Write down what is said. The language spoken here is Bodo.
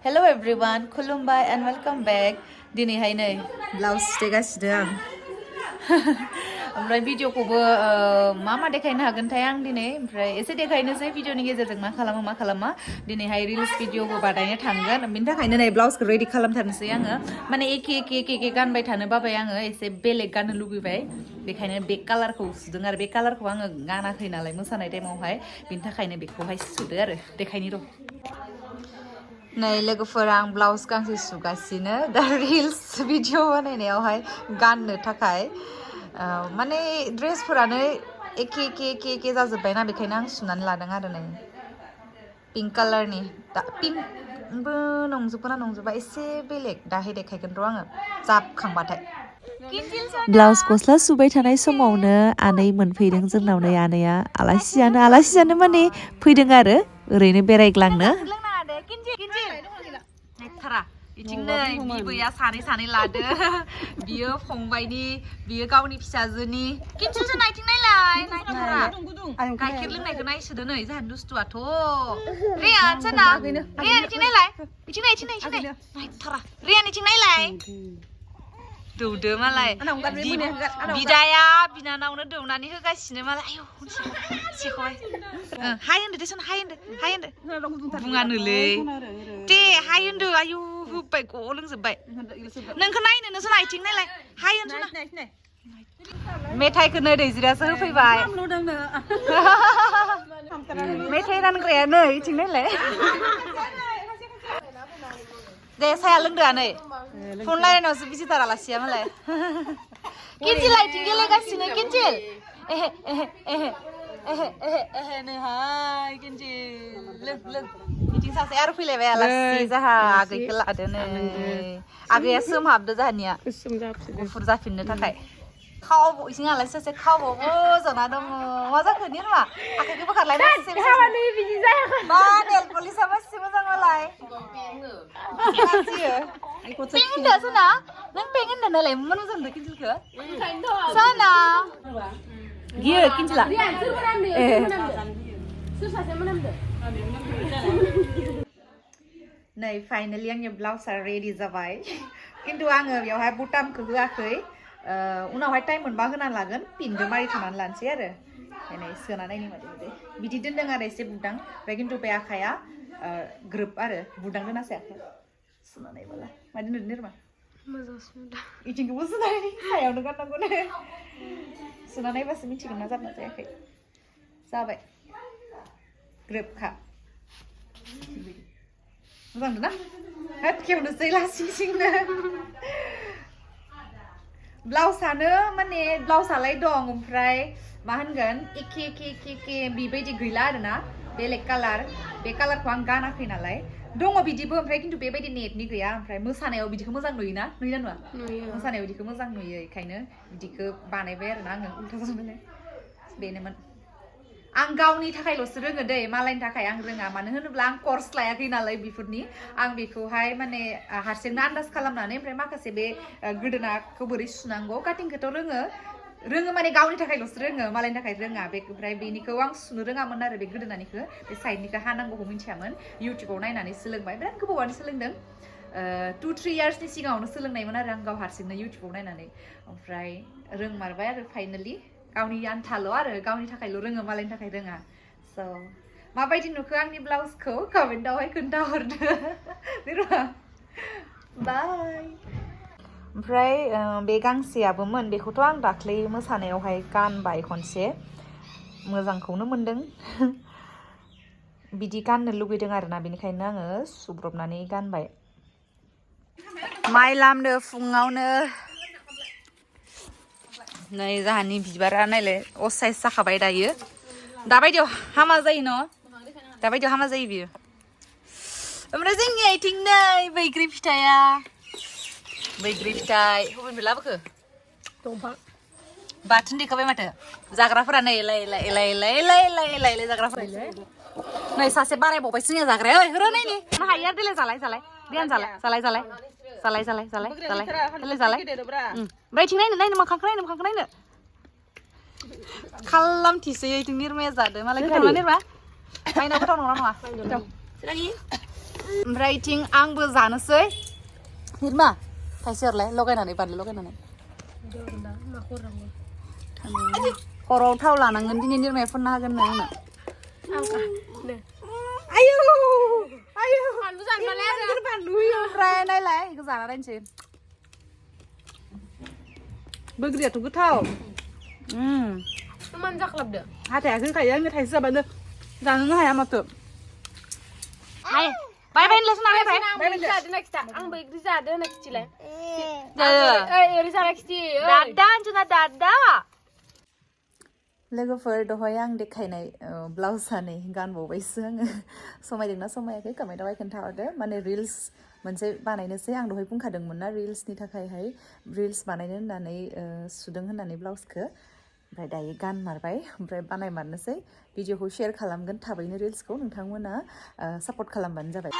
Hello everyone, खुलुमबाय and welcome back. दिनैहाय नै ब्लाउस सुथेगासिनो आं ओमफ्राय भिडिअखौबो मा देखायनो हागोनथाय आं दिनै ओमफ्राय एसे देखायनोसै भिडिअनि गेजेरजों मा खालामा दिनैहाय रिल्स भिडिअबो बानायनो थांगोन बेनि थाखायनो नै ब्लाउसखौ रेडि खालामथारनोसै आङो माने एखे गानबाय थानो बाबाय आङो एसे बेलेग गाननो लुबैबाय बेखायनो बे कालारखौ सुदों आरो बे कालारखौ आङो गानाखै नालाय मोसानाय टाइमावहाय बेनि थाखायनो बेखौहाय सुदो आरो देखायनि र' नै लोगोफोरा आं ब्लाउस गांसे सुगासिनो दा रिल्स भिडिअ बानायनायावहाय गाननो थाखाय माने ड्रेसफोरानो एखे जाजोब्बायना बेखायनो आं सुनानै लादों आरो नै पिंक कालारनि दा पिंकबो नंजोबगोना नंजोबा एसे बेलेग दाहाय देखायगोन र' आङो जाबखांबाथाय ब्लाउस गस्ला सुबाय थानाय समावनो आनै मोनफैदों जोंनाव नै आनैया आलासि जानो माने फैदों आरो ओरैनो बेरायग्लांनो बिथिं नै बिबैया सानै लादो बियो फंबायनि बियो गावनि फिसाजोनि किनसेलसो नायथिं नायलाय नायथारा गाइखेर लोंनायखौ नायसोदो नै जाहानि दुस्थुआथ' रियान सोना रियान इथिं नायलाय इथिं नायथारा रियान इथिं नायलाय दौदो मालाय बिदाया बिनानावनो दौनानै होगासिनो मालाय आयौ सेखबाय हाय होनदो देसन हाय होनदो बुङानोलै दे हाय होनदो आयौ होबाय ग लोंजोब्बाय नोंखौ नायनो नोंसोर आथिं नायलाय हाय होनसोना मेथाइखौ नै दैजिरासो होफैबाय मेथाइ रानग्राया नै इथिं नायलाय दे साया लोंदो नै फन रायलायनायावसो बिजिथार आलासिया मालाय किनजिल आथिं गेलेगासिनो किनजिल नैहाय किनजिल लों इथिं सासे आरो फैलायबाय आलासि जाहा आगैखौ लादो नै आगैया सोमहाबदो जाहानिया गुफुर जाफिननो थाखाय इसिं आलासि सासे खावबावो जना दङ मा जाखो निरमा आखाइखौ बोखारलाय मा नेल पलिसआ मासे मोजां मालाय पें होनदो सोना नों पें होनदो नालाय मोजां होनदो किनजिलखौ सोना गियो किनजिला नै फाइनालि आंनि ब्लाउसआ रेडि जाबाय खिन्थु आङो बेवहाय बुटामखौ होआखै उनावहाय टाइम मोनबा होना लागोन पिनजों मारिथ'नानै लानोसै आरो नै सोना नायनि मादे बिदि दोनदों आरो एसे बुदां ओमफ्राय खिन्थु बे आखाइया ग्रोब आरो बुदां दोनासै आखाइया सुना नायबाला मादि नुदों निरमा मोजांसो नुदों इथिंखौबो सुनाय सायावनो गाननांगौ नो सुना नायबासो मिथिगोन ना जादोंना जायाखै जाबाय ग्रोबखा मोजां नुदों ना हाथ खेवनोसै लासिंसिंनो ब्लाउसआनो माने ब्लाउसआलाय दं ओमफ्राय मा होनगोन एखे बेबायदि गैला आरोना बेलेग कालार बे कालारखौ आं गानाखै नालाय दङ बिदिबो ओमफ्राय खिन्थु बेबायदि नेटनि गैया ओमफ्राय मोसानायाव बिदिखौ मोजां नुयोना नुवा मोसानायाव बिदिखौ मोजां नुयो बेखायनो बिदिखौ बानायबाय आरोना आङो उल्था जानानै बेनोमोन आं गावनि थाखायल'सो रोङो दै मालायनि थाखाय आं रोङा मानो होनोब्ला आं कर्स लायाखै नालाय बेफोरनि आं बेखौहाय माने हारसिंनो आन्दाज खालामनानै ओमफ्राय माखासे बे गोदोनाखौ बोरै सुनांगौ काटिंखौथ' रोङो माने गावनि थाखायल'सो रोङो मालायनि थाखाय रोङा बे ओमफ्राय बेनिखौ आं सुनो रोङामोन आरो बे गोदोनानिखौ बे साइडनिखौ हानांगौखौ मिन्थियामोन इउटुबाव नायनानै सोलोंबाय बिराद गोबावानो सोलोंदों 2-3 इयार्सनि सिगाङावनो सोलोंनायमोन आरो आं गाव हारसिंनो इउटुबाव नायनानै ओमफ्राय रोंमारबाय आरो फाइनालि गावनि आन्थाल' आरो गावनि थाखायल' रोङो मालायनि थाखाय रोङा स' माबायदि नुखो आंनि ब्लाउसखौ कमेन्टआवहाय खोन्थाहरदो बाय ओमफ्राय बे गांसेयाबोमोन बेखौथ' आं दाख्लै मोसानायावहाय गानबाय खनसे मोजांखौनो मोनदों बिदि गाननो लुगैदों आरोना बेनिखायनो आङो सुब्रबनानै गानबाय माइ लामदो फुङावनो नै जाहानि बिबारा नायलाय असाइस जाखाबाय दायो दाबायदियाव हामा जायो न' दाबायदियाव हामा जायो बियो ओमफ्राय जोंनि आथिं नै बैग्रि फिथाइ बबेनिफ्राय लाबोखो दंफां बाथोन देखाबाय माथो जाग्राफोरा नै लाय जाग्राफोरा नै सासे बारायबावबाय जोंनिया जाग्राया हो नायनि हायो आरो देलाय जालाय देन जालाय ओमफ्राय इथिं नायनो मोखांखौ नायनो खालामथिसै इथिं निरमाया जादो मालाय गोथाव ना निरमा माइनाव गोथाव नङा ओमफ्राय इथिं आंबो जानोसै हिरमा थाइसे हरलाय लगायनानै बानलु लगायनानै खर'आव थाव लानांगोन दिनै निरमाया फुनना होगोन नो आंनो आयौ आयौ बानलु जानबालाय आरो बानलु होयो ओमफ्राय नायलाय बेखौ जाना नायनोसै बोग्रियाथ' गोथाव मानो जाख्लाबदो हाथाया होनखायो आंनो थाइसे जाबानो जानोनो हाया माथो हाय बाय बाय होनलाय सोना बाय बाय जादो ना खिथा आं बैग्रि जादो ना खिथिलाय जायो ओइ ओरै जाना खिथि दादा आंजोना दादा लोगोफोर दहाय आं देखायनाय ब्लाउसानै गानबावबायसो आङो समायदोंना समायाखै कमेन्टआवहाय खोन्थाहरदो माने रिल्स मोनसे बानायनोसै आं दहाय बुंखादोंमोन ना रिल्सनि थाखायहाय रिल्स बानायनो होननानै सुदों होननानै ब्लाउसखौ ओमफ्राय दायो गानमारबाय ओमफ्राय बानायमारनोसै भिडिअखौ शेयार खालामगोन थाबैनो रिल्सखौ नोंथांमोना सापर्ट खालामबानो जाबाय